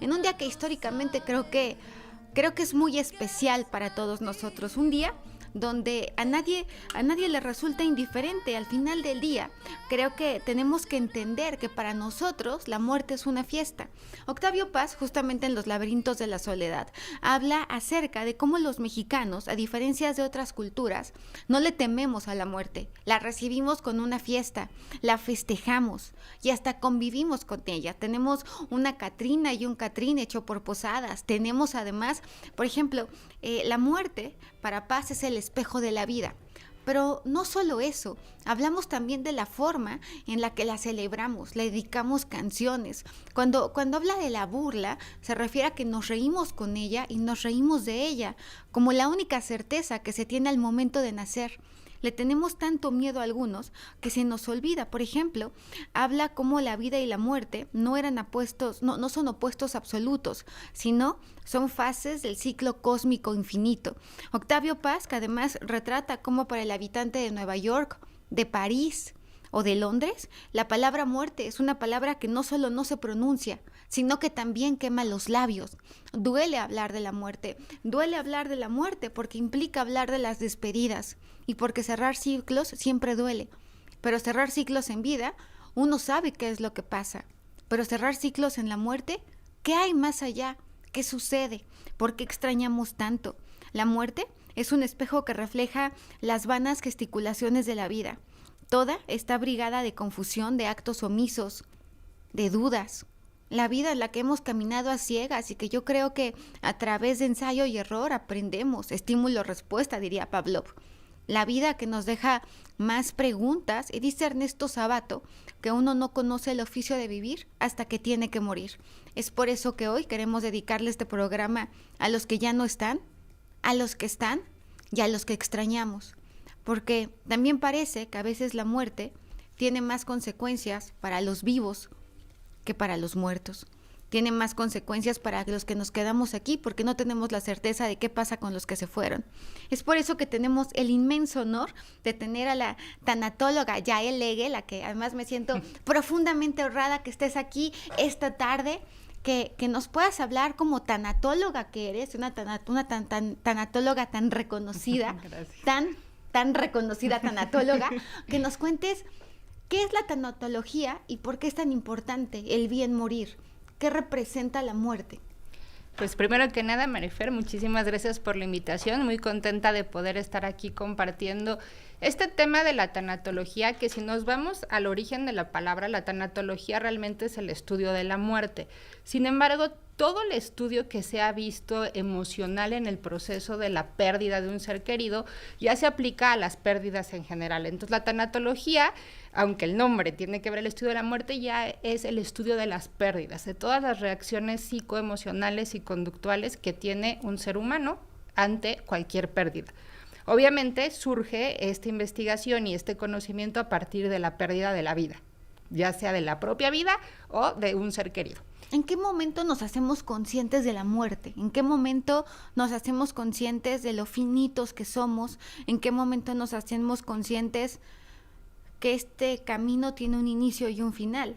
en un día que históricamente creo que es muy especial para todos nosotros, un día donde a nadie le resulta indiferente al final del día. Creo que tenemos que entender que para nosotros la muerte es una fiesta. Octavio Paz, justamente en Los laberintos de la soledad, habla acerca de cómo los mexicanos, a diferencia de otras culturas, no le tememos a la muerte, la recibimos con una fiesta, la festejamos y hasta convivimos con ella. Tenemos una Catrina y un Catrín hecho por posadas. Tenemos además, por ejemplo, la muerte para Paz es el espejo de la vida. Pero no solo eso, hablamos también de la forma en la que la celebramos, le dedicamos canciones. Cuando habla de la burla, se refiere a que nos reímos con ella y nos reímos de ella, como la única certeza que se tiene al momento de nacer. Le tenemos tanto miedo a algunos que se nos olvida. Por ejemplo, habla cómo la vida y la muerte no son opuestos absolutos, sino son fases del ciclo cósmico infinito. Octavio Paz, que además retrata cómo para el habitante de Nueva York, de París o de Londres, la palabra muerte es una palabra que no solo no se pronuncia, sino que también quema los labios. Duele hablar de la muerte porque implica hablar de las despedidas y porque cerrar ciclos siempre duele. Pero cerrar ciclos en vida, uno sabe qué es lo que pasa. Pero cerrar ciclos en la muerte, ¿qué hay más allá? ¿Qué sucede? ¿Por qué extrañamos tanto? La muerte es un espejo que refleja las vanas gesticulaciones de la vida. Toda está brigada de confusión, de actos omisos, de dudas. La vida en la que hemos caminado a ciegas y que yo creo que a través de ensayo y error aprendemos, estímulo-respuesta, diría Pavlov. La vida que nos deja más preguntas, y dice Ernesto Sabato que uno no conoce el oficio de vivir hasta que tiene que morir. Es por eso que hoy queremos dedicarle este programa a los que ya no están, a los que están y a los que extrañamos. Porque también parece que a veces la muerte tiene más consecuencias para los vivos que para los muertos. Tiene más consecuencias para los que nos quedamos aquí porque no tenemos la certeza de qué pasa con los que se fueron. Es por eso que tenemos el inmenso honor de tener a la tanatóloga Yael Legge, la que además me siento profundamente honrada que estés aquí esta tarde, que nos puedas hablar como tanatóloga que eres, una tanatóloga tan reconocida, tan reconocida tanatóloga, que nos cuentes qué es la tanatología y por qué es tan importante el bien morir. ¿Qué representa la muerte? Pues primero que nada, Marifer, muchísimas gracias por la invitación, muy contenta de poder estar aquí compartiendo este tema de la tanatología, que si nos vamos al origen de la palabra, la tanatología realmente es el estudio de la muerte. Sin embargo, todo el estudio que se ha visto emocional en el proceso de la pérdida de un ser querido ya se aplica a las pérdidas en general. Entonces la tanatología, aunque el nombre tiene que ver el estudio de la muerte, ya es el estudio de las pérdidas, de todas las reacciones psicoemocionales y conductuales que tiene un ser humano ante cualquier pérdida. Obviamente surge esta investigación y este conocimiento a partir de la pérdida de la vida, ya sea de la propia vida o de un ser querido. ¿En qué momento nos hacemos conscientes de la muerte? ¿En qué momento nos hacemos conscientes de lo finitos que somos? ¿En qué momento nos hacemos conscientes que este camino tiene un inicio y un final?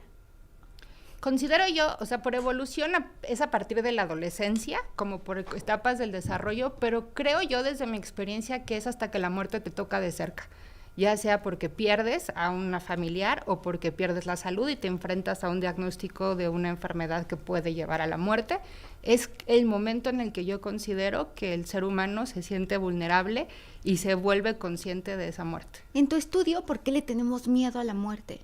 Considero yo, por evolución es a partir de la adolescencia, como por etapas del desarrollo, pero creo yo desde mi experiencia que es hasta que la muerte te toca de cerca, ya sea porque pierdes a una familiar o porque pierdes la salud y te enfrentas a un diagnóstico de una enfermedad que puede llevar a la muerte. Es el momento en el que yo considero que el ser humano se siente vulnerable y se vuelve consciente de esa muerte. En tu estudio, ¿por qué le tenemos miedo a la muerte?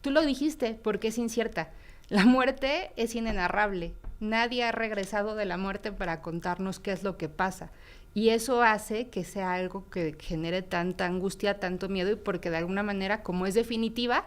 Tú lo dijiste, porque es incierta. La muerte es inenarrable. Nadie ha regresado de la muerte para contarnos qué es lo que pasa. Y eso hace que sea algo que genere tanta angustia, tanto miedo, y porque de alguna manera, como es definitiva,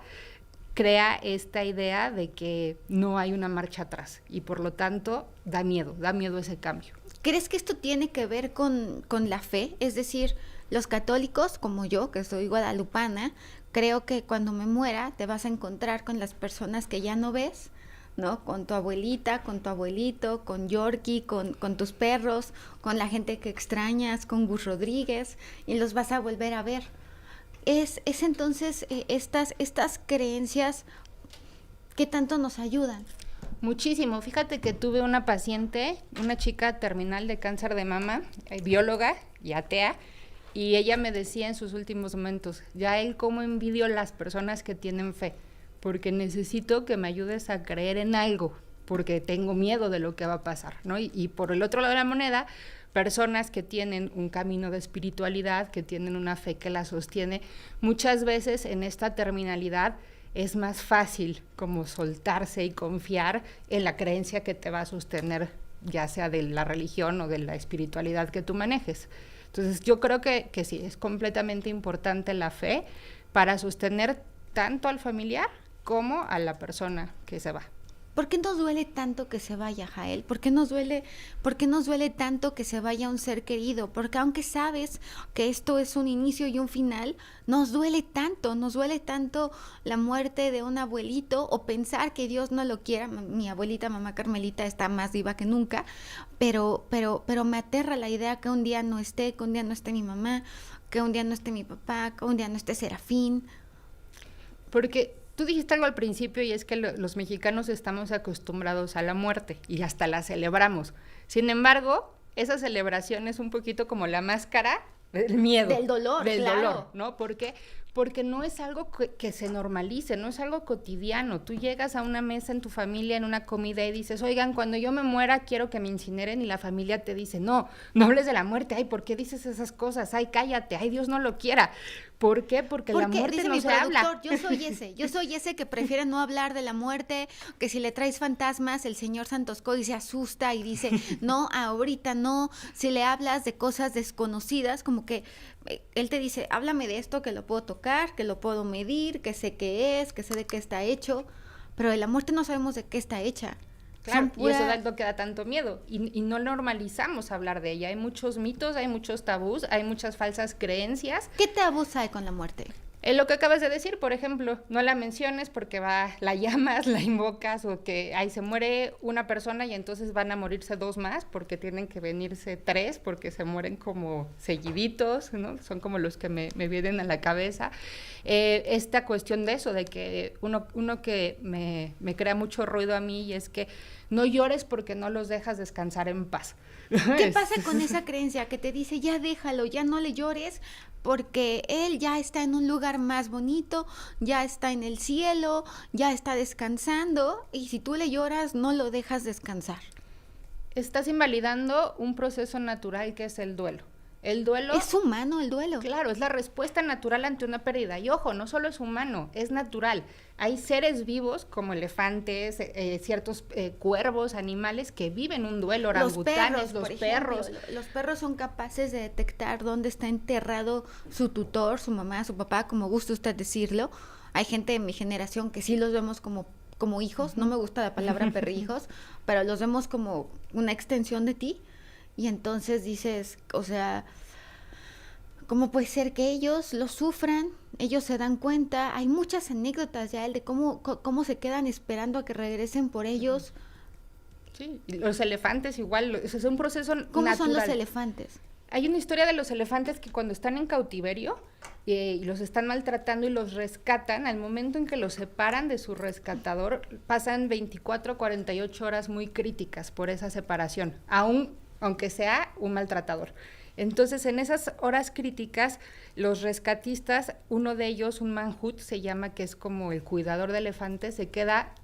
crea esta idea de que no hay una marcha atrás. Y por lo tanto, da miedo ese cambio. ¿Crees que esto tiene que ver con la fe? Es decir, los católicos, como yo, que soy guadalupana, creo que cuando me muera te vas a encontrar con las personas que ya no ves, ¿no? Con tu abuelita, con tu abuelito, con Yorkie, con tus perros, con la gente que extrañas, con Gus Rodríguez, y los vas a volver a ver. Es entonces estas creencias que tanto nos ayudan. Muchísimo. Fíjate que tuve una paciente, una chica terminal de cáncer de mama, bióloga y atea, y ella me decía en sus últimos momentos, ya él cómo envidio las personas que tienen fe, porque necesito que me ayudes a creer en algo, porque tengo miedo de lo que va a pasar, ¿no? Y por el otro lado de la moneda, personas que tienen un camino de espiritualidad, que tienen una fe que la sostiene, muchas veces en esta terminalidad es más fácil como soltarse y confiar en la creencia que te va a sostener, ya sea de la religión o de la espiritualidad que tú manejes. Entonces yo creo que sí, es completamente importante la fe para sostener tanto al familiar como a la persona que se va. ¿Por qué nos duele tanto que se vaya, Jael? ¿Por qué nos duele tanto que se vaya un ser querido? Porque aunque sabes que esto es un inicio y un final, nos duele tanto la muerte de un abuelito o pensar que Dios no lo quiera. Mi abuelita, mamá Carmelita, está más viva que nunca, pero me aterra la idea que un día no esté, que un día no esté mi mamá, que un día no esté mi papá, que un día no esté Serafín. Porque tú dijiste algo al principio y es que los mexicanos estamos acostumbrados a la muerte y hasta la celebramos. Sin embargo, esa celebración es un poquito como la máscara del miedo. Del dolor, claro. Dolor, ¿no? Porque no es algo que se normalice, no es algo cotidiano. Tú llegas a una mesa en tu familia, en una comida y dices, oigan, cuando yo me muera quiero que me incineren, y la familia te dice, no hables de la muerte. Ay, ¿por qué dices esas cosas? Ay, cállate, ay, Dios no lo quiera. ¿Por qué? Porque la muerte no se habla. Yo soy ese que prefiere no hablar de la muerte, que si le traes fantasmas, el señor Santos Cody se asusta y dice, no, ahorita no. Si le hablas de cosas desconocidas, como que él te dice, háblame de esto, que lo puedo tocar, que lo puedo medir, que sé qué es, que sé de qué está hecho, pero de la muerte no sabemos de qué está hecha. Claro, y eso es lo que da tanto miedo, y no normalizamos hablar de ella. Hay muchos mitos, hay muchos tabús, hay muchas falsas creencias. ¿Qué tabús hay con la muerte? Lo que acabas de decir, por ejemplo, no la menciones porque la llamas, la invocas, o que ahí se muere una persona y entonces van a morirse 2 más porque tienen que venirse 3 porque se mueren como seguiditos, ¿no? Son como los que me vienen a la cabeza. Esta cuestión de eso, de que uno que me crea mucho ruido a mí, y es que no llores porque no los dejas descansar en paz. ¿Qué pasa con esa creencia que te dice, ya déjalo, ya no le llores, porque él ya está en un lugar más bonito, ya está en el cielo, ya está descansando, y si tú le lloras, no lo dejas descansar? Estás invalidando un proceso natural que es el duelo. El duelo... ¿Es humano el duelo? Claro, es la respuesta natural ante una pérdida. Y ojo, no solo es humano, es natural. Hay seres vivos como elefantes, ciertos cuervos, animales que viven un duelo, orangutanes, los perros. Los perros son capaces de detectar dónde está enterrado su tutor, su mamá, su papá, como guste usted decirlo. Hay gente de mi generación que sí los vemos como hijos, no me gusta la palabra perrijos, pero los vemos como una extensión de ti. Y entonces dices, o sea, ¿cómo puede ser que ellos lo sufran? Ellos se dan cuenta. Hay muchas anécdotas ya de cómo se quedan esperando a que regresen por ellos. Sí, y los elefantes igual, es un proceso natural. ¿Cómo son los elefantes? Hay una historia de los elefantes que cuando están en cautiverio y los están maltratando y los rescatan, al momento en que los separan de su rescatador, pasan 24 a 48 horas muy críticas por esa separación, aunque sea un maltratador. Entonces, en esas horas críticas, los rescatistas, uno de ellos, un manjut, se llama, que es como el cuidador de elefantes, se queda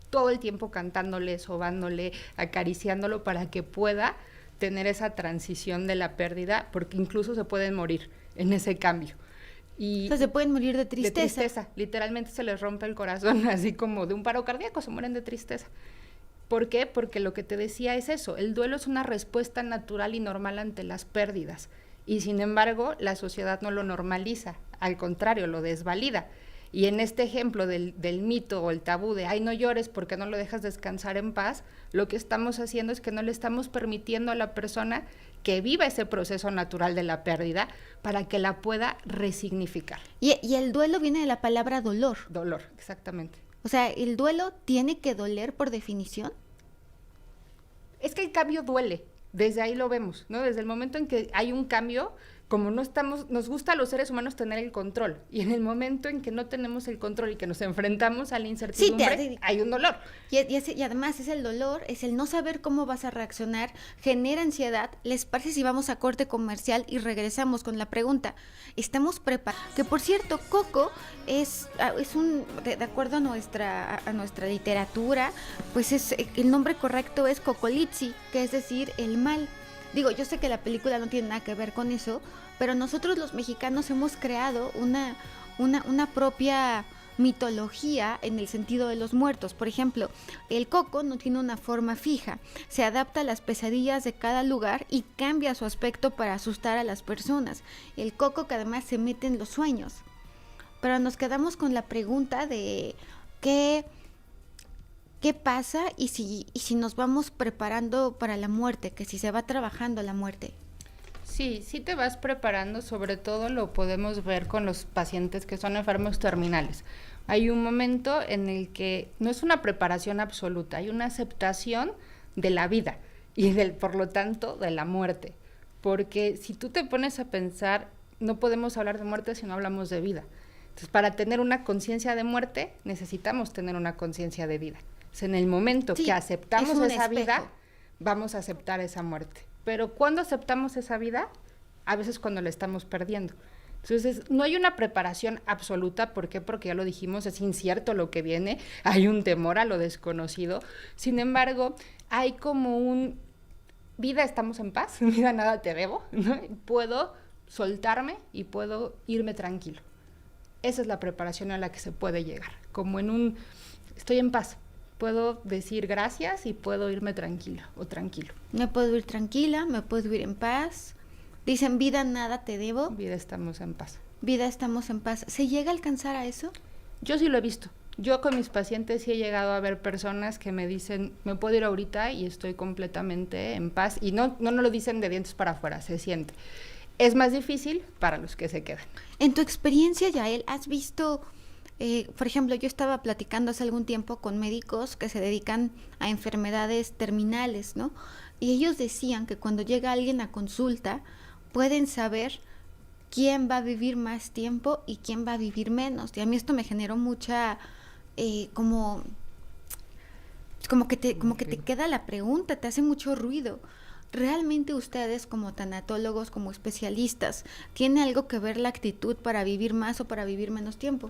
todo el tiempo cantándole, sobándole, acariciándolo para que pueda tener esa transición de la pérdida, porque incluso se pueden morir en ese cambio. O sea, se pueden morir de tristeza. De tristeza, literalmente se les rompe el corazón, así como de un paro cardíaco, se mueren de tristeza. ¿Por qué? Porque lo que te decía es eso, el duelo es una respuesta natural y normal ante las pérdidas, y sin embargo la sociedad no lo normaliza, al contrario, lo desvalida. Y en este ejemplo del mito o el tabú de ay, no llores porque no lo dejas descansar en paz, lo que estamos haciendo es que no le estamos permitiendo a la persona que viva ese proceso natural de la pérdida para que la pueda resignificar. Y el duelo viene de la palabra dolor. Dolor, exactamente. O sea, ¿el duelo tiene que doler por definición? Es que el cambio duele, desde ahí lo vemos, ¿no? Desde el momento en que hay un cambio, como no estamos, nos gusta a los seres humanos tener el control, y en el momento en que no tenemos el control y que nos enfrentamos a la incertidumbre, hay un dolor. Y además es el dolor, es el no saber cómo vas a reaccionar, genera ansiedad. ¿Les parece si vamos a corte comercial y regresamos con la pregunta? ¿Estamos preparados? Que por cierto, Coco es un, de acuerdo a nuestra literatura, pues el nombre correcto es Cocolizzi, que es decir, el mal. Digo, yo sé que la película no tiene nada que ver con eso, pero nosotros los mexicanos hemos creado una propia mitología en el sentido de los muertos. Por ejemplo, el coco no tiene una forma fija, se adapta a las pesadillas de cada lugar y cambia su aspecto para asustar a las personas. El coco que además se mete en los sueños. Pero nos quedamos con la pregunta de ¿qué pasa y si nos vamos preparando para la muerte, que si se va trabajando la muerte? Sí, sí te vas preparando, sobre todo lo podemos ver con los pacientes que son enfermos terminales. Hay un momento en el que no es una preparación absoluta, hay una aceptación de la vida y por lo tanto de la muerte. Porque si tú te pones a pensar, no podemos hablar de muerte si no hablamos de vida. Entonces, para tener una conciencia de muerte, necesitamos tener una conciencia de vida. En el momento que aceptamos esa vida, vamos a aceptar esa muerte. Pero ¿cuándo aceptamos esa vida? A veces cuando la estamos perdiendo. Entonces, no hay una preparación absoluta. ¿Por qué? Porque ya lo dijimos, es incierto lo que viene, hay un temor a lo desconocido. Sin embargo, hay como vida, estamos en paz, vida, nada te debo, ¿no? Puedo soltarme y puedo irme tranquilo. Esa es la preparación a la que se puede llegar, como estoy en paz. Puedo decir gracias y puedo irme tranquila o tranquilo. Me puedo ir tranquila, me puedo ir en paz. Dicen, vida, nada te debo. Vida, estamos en paz. Vida, estamos en paz. ¿Se llega a alcanzar a eso? Yo sí lo he visto. Yo con mis pacientes sí he llegado a ver personas que me dicen, me puedo ir ahorita y estoy completamente en paz. Y no lo dicen de dientes para afuera, se siente. Es más difícil para los que se quedan. En tu experiencia, Yael, ¿has visto... por ejemplo, yo estaba platicando hace algún tiempo con médicos que se dedican a enfermedades terminales, ¿no? Y ellos decían que cuando llega alguien a consulta, pueden saber quién va a vivir más tiempo y quién va a vivir menos. Y a mí esto me generó mucha, como que te queda la pregunta, te hace mucho ruido. ¿Realmente ustedes como tanatólogos, como especialistas, tiene algo que ver la actitud para vivir más o para vivir menos tiempo?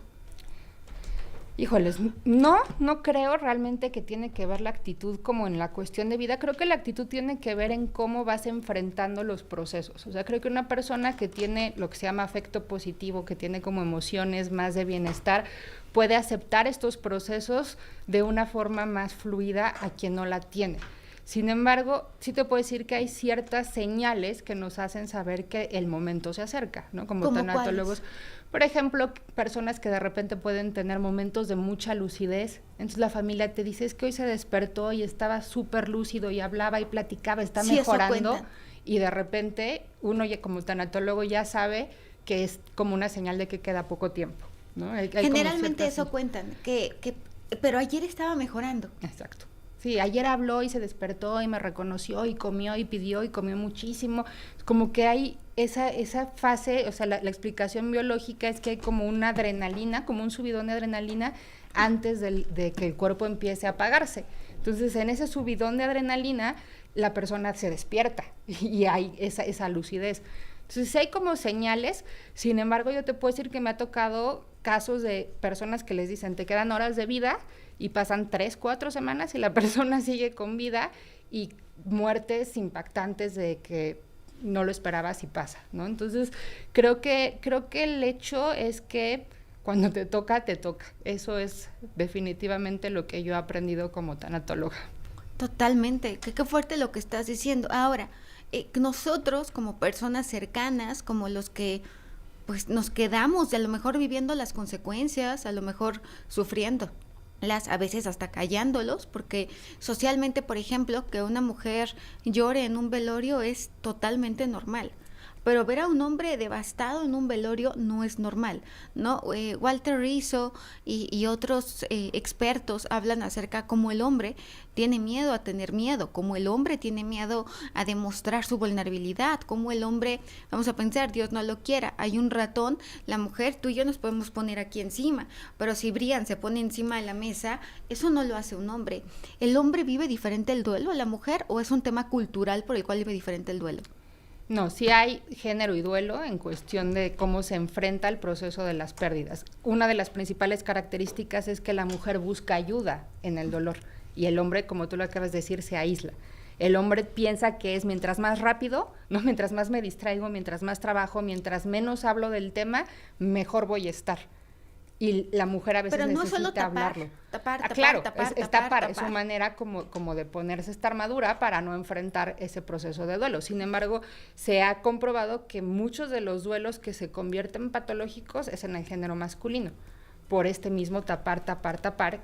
Híjoles, no creo realmente que tiene que ver la actitud como en la cuestión de vida. Creo que la actitud tiene que ver en cómo vas enfrentando los procesos. O sea, creo que una persona que tiene lo que se llama afecto positivo, que tiene como emociones más de bienestar, puede aceptar estos procesos de una forma más fluida a quien no la tiene. Sin embargo, sí te puedo decir que hay ciertas señales que nos hacen saber que el momento se acerca, ¿no? Como tanatólogos. Por ejemplo, personas que de repente pueden tener momentos de mucha lucidez. Entonces la familia te dice, es que hoy se despertó y estaba súper lúcido y hablaba y platicaba, está mejorando. Y de repente uno ya como tanatólogo ya sabe que es como una señal de que queda poco tiempo, ¿no? Generalmente eso cuentan, pero ayer estaba mejorando. Exacto. Sí, ayer habló y se despertó y me reconoció y comió y pidió y comió muchísimo. Como que hay esa fase, o sea, la explicación biológica es que hay como una adrenalina, como un subidón de adrenalina antes de que el cuerpo empiece a apagarse. Entonces, en ese subidón de adrenalina, la persona se despierta y hay esa lucidez. Entonces, hay como señales. Sin embargo, yo te puedo decir que me ha tocado casos de personas que les dicen, te quedan horas de vida, y pasan 3, 4 semanas y la persona sigue con vida, y muertes impactantes de que no lo esperabas y pasa, ¿no? Entonces, creo que el hecho es que cuando te toca, te toca. Eso es definitivamente lo que yo he aprendido como tanatóloga. Totalmente. Qué fuerte lo que estás diciendo. Ahora, nosotros como personas cercanas, como los que pues nos quedamos, a lo mejor viviendo las consecuencias, a lo mejor sufriendo, a veces hasta callándolos, porque socialmente, por ejemplo, que una mujer llore en un velorio es totalmente normal. pero ver a un hombre devastado en un velorio no es normal, ¿no? Walter Rizzo y otros expertos hablan acerca cómo el hombre tiene miedo a tener miedo, cómo el hombre tiene miedo a demostrar su vulnerabilidad, cómo el hombre, vamos a pensar, Dios no lo quiera, hay un ratón, la mujer, tú y yo nos podemos poner aquí encima, pero si Brian se pone encima de la mesa, eso no lo hace un hombre. ¿El hombre vive diferente el duelo a la mujer o es un tema cultural por el cual vive diferente el duelo? No, sí hay género y duelo en cuestión de cómo se enfrenta el proceso de las pérdidas. Una de las principales características es que la mujer busca ayuda en el dolor y el hombre, como tú lo acabas de decir, se aísla. El hombre piensa que es mientras más rápido, no, mientras más me distraigo, mientras más trabajo, mientras menos hablo del tema, mejor voy a estar. Y la mujer a veces pero no necesita solo hablarlo. Tapar, claro, tapar, es tapar, es su manera como de ponerse esta armadura para no enfrentar ese proceso de duelo. Sin embargo, se ha comprobado que muchos de los duelos que se convierten patológicos es en el género masculino, por este mismo tapar,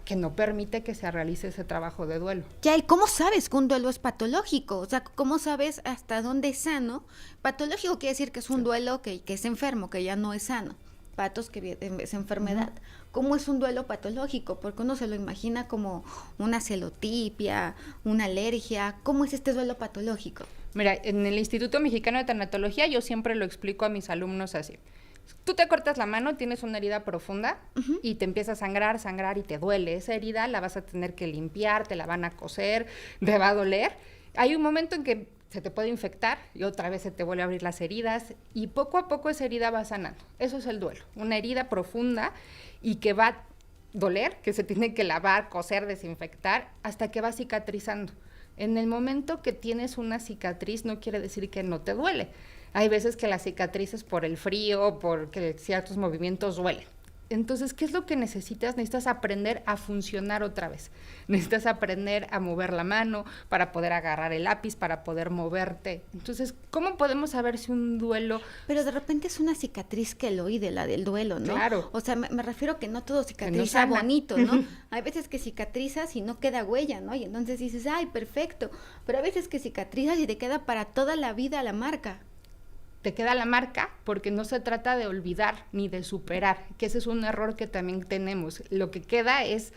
que no permite que se realice ese trabajo de duelo. Ya, ¿y cómo sabes que un duelo es patológico? O sea, ¿cómo sabes hasta dónde es sano? Patológico quiere decir que es un duelo que es enfermo, que ya no es sano. Patos, que es enfermedad. ¿Cómo es un duelo patológico? Porque uno se lo imagina como una celotipia, una alergia. ¿Cómo es este duelo patológico? Mira, en el Instituto Mexicano de Tanatología yo siempre lo explico a mis alumnos así. Tú te cortas la mano, tienes una herida profunda y te empieza a sangrar y te duele. Esa herida la vas a tener que limpiar, te la van a coser, te va a doler. Hay un momento en que se te puede infectar y otra vez se te vuelve a abrir las heridas y poco a poco esa herida va sanando. Eso es el duelo, una herida profunda y que va a doler, que se tiene que lavar, coser, desinfectar, hasta que va cicatrizando. En el momento que tienes una cicatriz no quiere decir que no te duele. Hay veces que las cicatrices por el frío, porque ciertos movimientos duelen. Entonces, ¿qué es lo que necesitas? Necesitas aprender a funcionar otra vez. Necesitas aprender a mover la mano para poder agarrar el lápiz, para poder moverte. Entonces, ¿cómo podemos saber si un duelo... Pero de repente es una cicatriz queloide, la del duelo, ¿no? Claro. O sea, me refiero que no todo cicatriza bonito, ¿no? Hay veces que cicatrizas y no queda huella, ¿no? Y entonces dices, ay, perfecto. Pero hay veces que cicatrizas y te queda para toda la vida la marca. Te queda la marca porque no se trata de olvidar ni de superar, que ese es un error que también tenemos. Lo que queda es,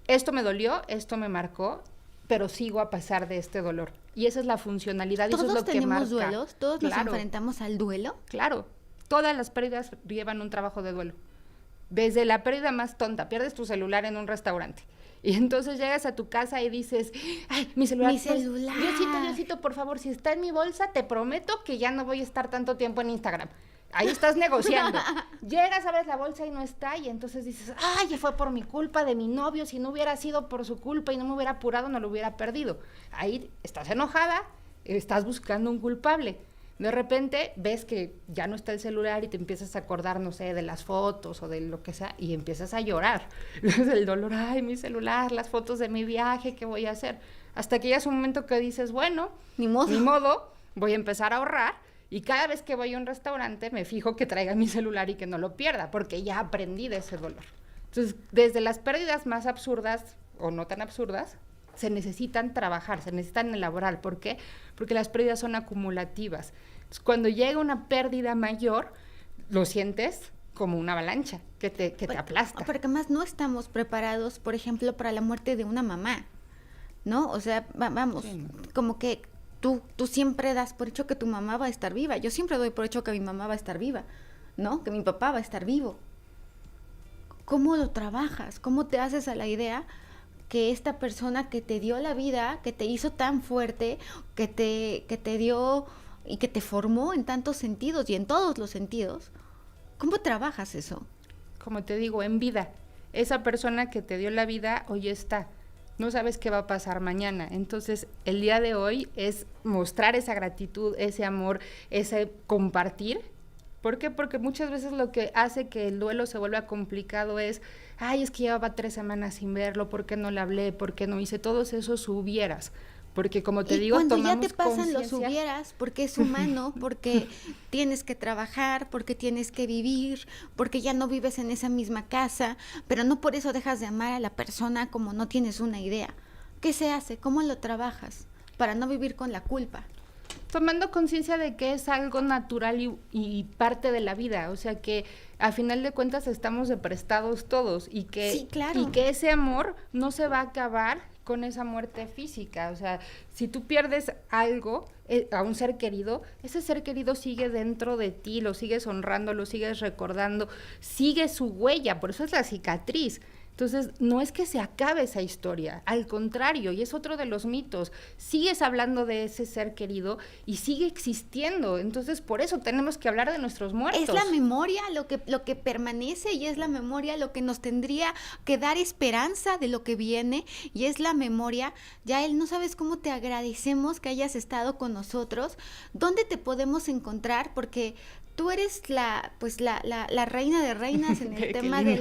esto me dolió, esto me marcó, pero sigo a pesar de este dolor. Y esa es la funcionalidad, y eso es lo que marca. ¿Todos tenemos duelos? ¿Todos nos enfrentamos al duelo? Claro, todas las pérdidas llevan un trabajo de duelo. Desde la pérdida más tonta, pierdes tu celular en un restaurante. Y entonces llegas a tu casa y dices, ay, mi celular. Diosito, por favor, si está en mi bolsa, te prometo que ya no voy a estar tanto tiempo en Instagram. Ahí estás negociando. Llegas, abres la bolsa y no está, y entonces dices, ay, fue por mi culpa de mi novio, si no hubiera sido por su culpa y no me hubiera apurado, no lo hubiera perdido. Ahí estás enojada, estás buscando un culpable. De repente ves que ya no está el celular y te empiezas a acordar, no sé, de las fotos o de lo que sea, y empiezas a llorar. El dolor, ay, mi celular, las fotos de mi viaje, ¿qué voy a hacer? Hasta que ya es un momento que dices, bueno, ni modo, voy a empezar a ahorrar, y cada vez que voy a un restaurante me fijo que traiga mi celular y que no lo pierda, porque ya aprendí de ese dolor. Entonces, desde las pérdidas más absurdas o no tan absurdas, se necesitan trabajar, se necesitan elaborar. ¿Por qué? Porque las pérdidas son acumulativas. Entonces, cuando llega una pérdida mayor, lo sientes como una avalancha que te aplasta. Porque además no estamos preparados, por ejemplo, para la muerte de una mamá, ¿no? O sea, vamos, sí, como que tú siempre das por hecho que tu mamá va a estar viva. Yo siempre doy por hecho que mi mamá va a estar viva, ¿no? Que mi papá va a estar vivo. ¿Cómo lo trabajas? ¿Cómo te haces a la idea que esta persona que te dio la vida, que te hizo tan fuerte, que te dio y que te formó en tantos sentidos y en todos los sentidos, ¿cómo trabajas eso? Como te digo, en vida. Esa persona que te dio la vida hoy está. No sabes qué va a pasar mañana. Entonces, el día de hoy es mostrar esa gratitud, ese amor, ese compartir. ¿Por qué? Porque muchas veces lo que hace que el duelo se vuelva complicado es, ay, es que llevaba 3 semanas sin verlo, ¿por qué no le hablé? ¿Por qué no hice todos esos hubieras? Porque como te digo, cuando tomamos ya te pasan conciencia... los hubieras, porque es humano, porque tienes que trabajar, porque tienes que vivir, porque ya no vives en esa misma casa, pero no por eso dejas de amar a la persona como no tienes una idea. ¿Qué se hace? ¿Cómo lo trabajas para no vivir con la culpa? tomando conciencia de que es algo natural y parte de la vida, o sea que a final de cuentas estamos de prestados todos y que, sí, claro. y que ese amor no se va a acabar con esa muerte física, o sea, si tú pierdes algo, a un ser querido, ese ser querido sigue dentro de ti, lo sigues honrando, lo sigues recordando, sigue su huella, por eso es la cicatriz. Entonces, no es que se acabe esa historia, al contrario, y es otro de los mitos, sigues hablando de ese ser querido y sigue existiendo, entonces por eso tenemos que hablar de nuestros muertos. Es la memoria lo que permanece y es la memoria lo que nos tendría que dar esperanza de lo que viene y es la memoria. Yael, no sabes cómo te agradecemos que hayas estado con nosotros, dónde te podemos encontrar, porque tú eres la reina de reinas en el tema de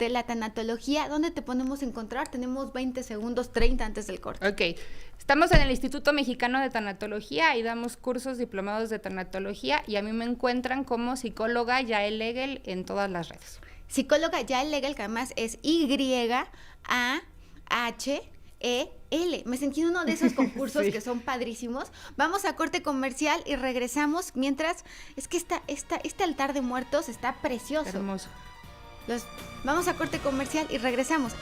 la tanatología. ¿Dónde te podemos encontrar? Tenemos 20 segundos, 30 antes del corte. Ok, estamos en el Instituto Mexicano de Tanatología y damos cursos diplomados de tanatología y a mí me encuentran como psicóloga Yael Legel en todas las redes. Psicóloga Yael Legel, que además es YAHEL. Me sentí en uno de esos concursos sí, que son padrísimos. Vamos a corte comercial y regresamos mientras... Es que este altar de muertos está precioso. Hermoso. Vamos a corte comercial y regresamos.